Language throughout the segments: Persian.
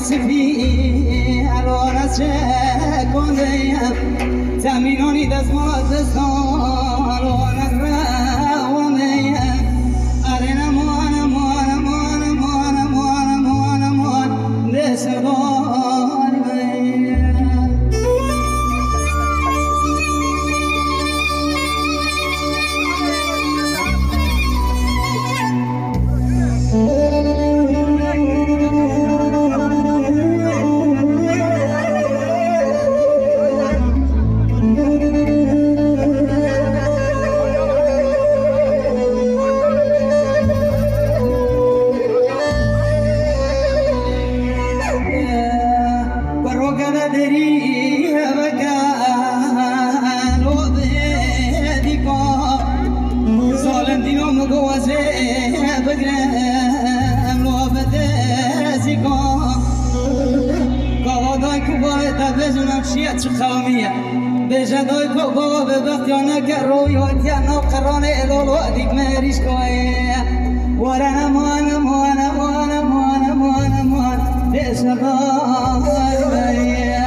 سفی الان کنده زمینانی دست ما دستان الان روانه اره نمان مان مان مان مان مان مان دستان بجدای کوبا به بختیانه که رویاتی نو قرآن الالو دیگ مریش کوه ورنا مان مان مان مان مان مان بشقای بریا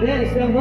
There's a